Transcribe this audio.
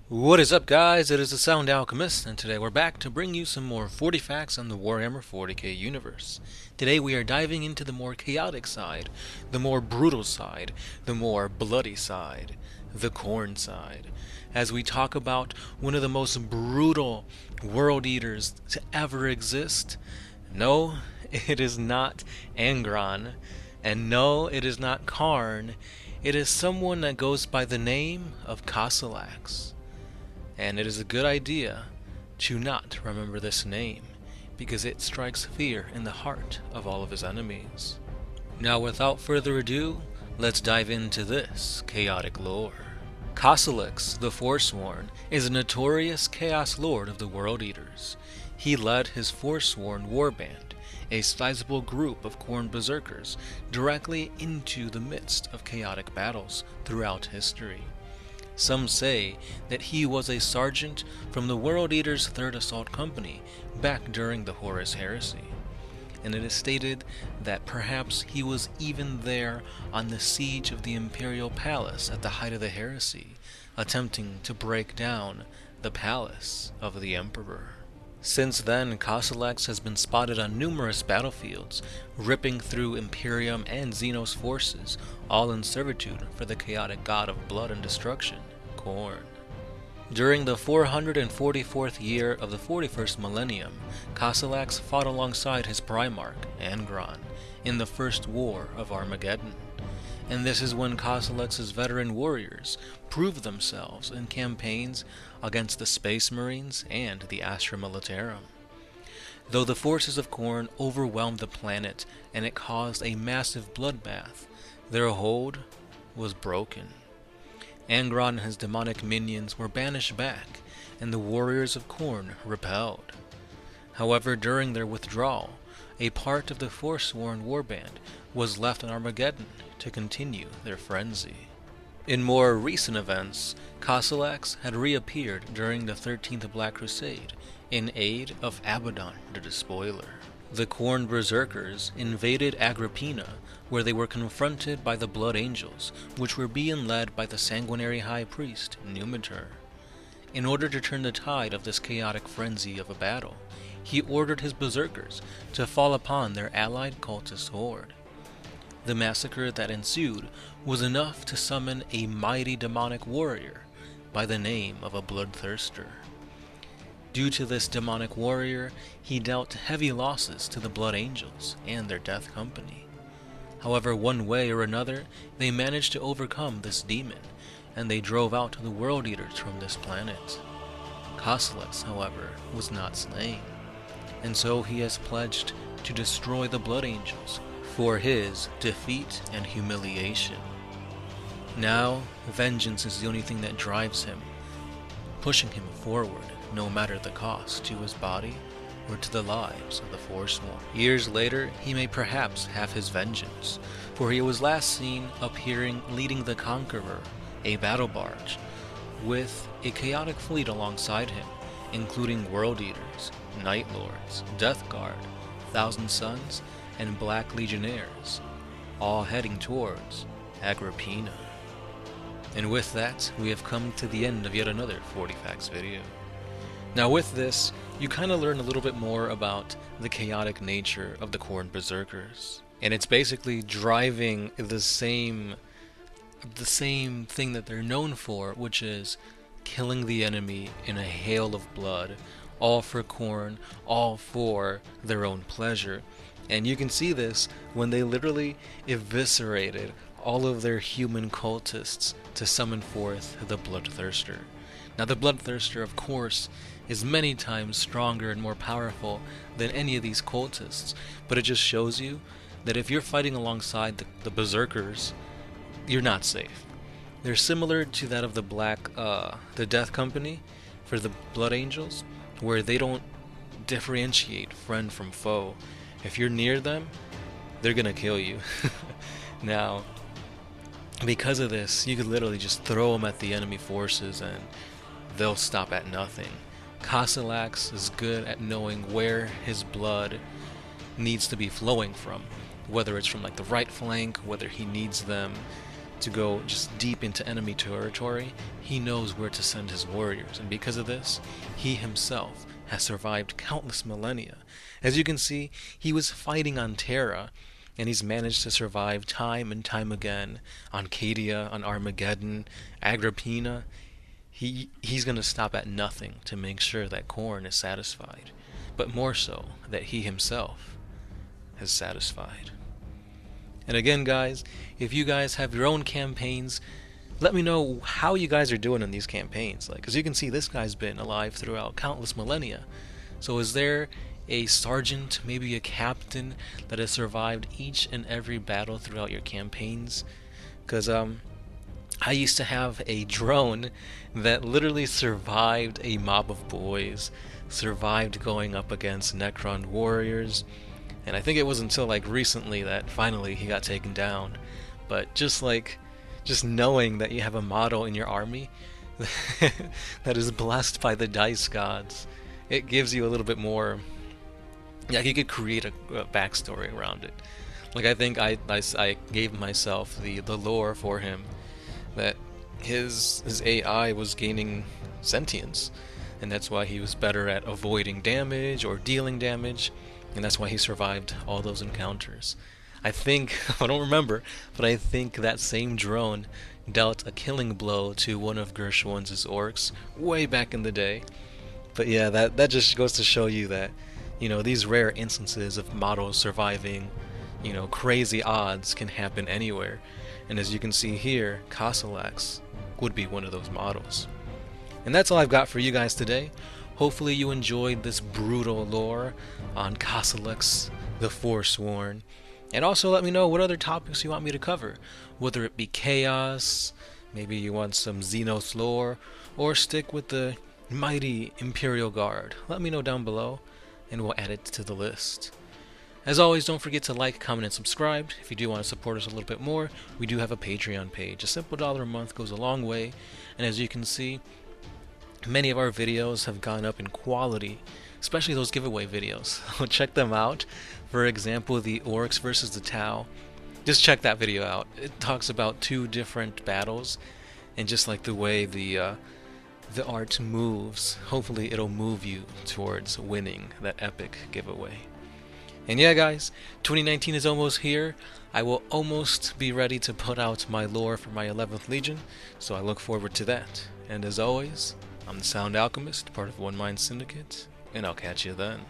What is up, guys? It is the Sound Alchemist, and today we're back to bring you some more 40 facts on the Warhammer 40k universe. Today we are diving into the more chaotic side, the more brutal side, the more bloody side, the Khorne side, as we talk about one of the most brutal world eaters to ever exist. No, it is not Angron, and no, it is not Karn. It is someone that goes by the name of Kossolox. And it is a good idea to not remember this name, because it strikes fear in the heart of all of his enemies. Now, without further ado, let's dive into this chaotic lore. Kossolox, the Foresworn, is a notorious Chaos Lord of the World Eaters. He led his Foresworn warband, a sizable group of Khorne berserkers, directly into the midst of chaotic battles throughout history. Some say that he was a sergeant from the World Eaters' 3rd Assault Company back during the Horus Heresy, and it is stated that perhaps he was even there on the siege of the Imperial Palace at the height of the heresy, attempting to break down the palace of the Emperor. Since then, Kossolox has been spotted on numerous battlefields, ripping through Imperium and Xenos forces, all in servitude for the chaotic god of blood and destruction, Khorne. During the 444th year of the 41st millennium, Kossolox fought alongside his Primarch, Angron, in the First War of Armageddon. And this is when Kossolox's veteran warriors proved themselves in campaigns against the Space Marines and the Astra Militarum. Though the forces of Khorne overwhelmed the planet and it caused a massive bloodbath, their hold was broken. Angron and his demonic minions were banished back, and the warriors of Khorne repelled. However, during their withdrawal, a part of the Foresworn warband was left on Armageddon to continue their frenzy. In more recent events, Kossolox had reappeared during the 13th Black Crusade in aid of Abaddon the Despoiler. The Khorne berserkers invaded Agrippina, where they were confronted by the Blood Angels, which were being led by the sanguinary high priest, Numitor. In order to turn the tide of this chaotic frenzy of a battle, he ordered his berserkers to fall upon their allied cultist horde. The massacre that ensued was enough to summon a mighty demonic warrior by the name of a Bloodthirster. Due to this demonic warrior, he dealt heavy losses to the Blood Angels and their death company. However, one way or another, they managed to overcome this demon, and they drove out the World Eaters from this planet. Kossolox, however, was not slain, and so he has pledged to destroy the Blood Angels for his defeat and humiliation. Now, vengeance is the only thing that drives him, pushing him forward no matter the cost to his body or to the lives of the Foresworn. Years later, he may perhaps have his vengeance, for he was last seen appearing leading the Conqueror, a battle barge, with a chaotic fleet alongside him, including World Eaters, Night Lords, Death Guard, Thousand Sons, and Black Legionnaires, all heading towards Agrippina. And with that, we have come to the end of yet another 40 Facts video. Now with this, you kind of learn a little bit more about the chaotic nature of the Khorne berserkers. And it's basically driving the same thing that they're known for, which is killing the enemy in a hail of blood, all for Khorne, all for their own pleasure. And you can see this when they literally eviscerated all of their human cultists to summon forth the Bloodthirster. Now the Bloodthirster, of course, is many times stronger and more powerful than any of these cultists, but it just shows you that if you're fighting alongside the berserkers, you're not safe. They're similar to that of the Death Company for the Blood Angels, where they don't differentiate friend from foe. If you're near them, they're gonna kill you. Now, because of this, you could literally just throw them at the enemy forces and they'll stop at nothing. Kossolox is good at knowing where his blood needs to be flowing from, whether it's from like the right flank, whether he needs them to go just deep into enemy territory, he knows where to send his warriors, and because of this, he himself has survived countless millennia. As you can see, he was fighting on Terra, and he's managed to survive time and time again on Cadia, on Armageddon, Agrippina. He's going to stop at nothing to make sure that Khorne is satisfied, but more so that he himself is satisfied. And again, guys, if you guys have your own campaigns, let me know how you guys are doing in these campaigns. Like, as you can see, this guy's been alive throughout countless millennia. So is there a sergeant, maybe a captain, that has survived each and every battle throughout your campaigns? Because I used to have a drone that literally survived a mob of boys, survived going up against Necron warriors, and I think it was until like recently that finally he got taken down. But just knowing that you have a model in your army that is blessed by the dice gods, it gives you a little bit more. Yeah, you could create a backstory around it. Like, I think I gave myself the lore for him that his AI was gaining sentience, and that's why he was better at avoiding damage or dealing damage, and that's why he survived all those encounters. I think, I don't remember, but I think that same drone dealt a killing blow to one of Gershwin's orcs way back in the day. But yeah, that just goes to show you that, you know, these rare instances of models surviving, you know, crazy odds can happen anywhere. And as you can see here, Kossolox would be one of those models. And that's all I've got for you guys today. Hopefully you enjoyed this brutal lore on Kossolox, the Foresworn. And also let me know what other topics you want me to cover, whether it be chaos, maybe you want some Xenos lore, or stick with the mighty Imperial Guard. Let me know down below, and we'll add it to the list. As always, don't forget to like, comment, and subscribe. If you do want to support us a little bit more, we do have a Patreon page. A simple $1 a month goes a long way, and as you can see, many of our videos have gone up in quality, especially those giveaway videos. Check them out. For example, the Orcs versus the Tau. Just check that video out. It talks about 2 different battles, and just like the way the art moves, hopefully it'll move you towards winning that epic giveaway. And yeah, guys, 2019 is almost here. I will almost be ready to put out my lore for my 11th Legion, so I look forward to that. And as always, I'm the Sound Alchemist, part of One Mind Syndicate, and I'll catch you then.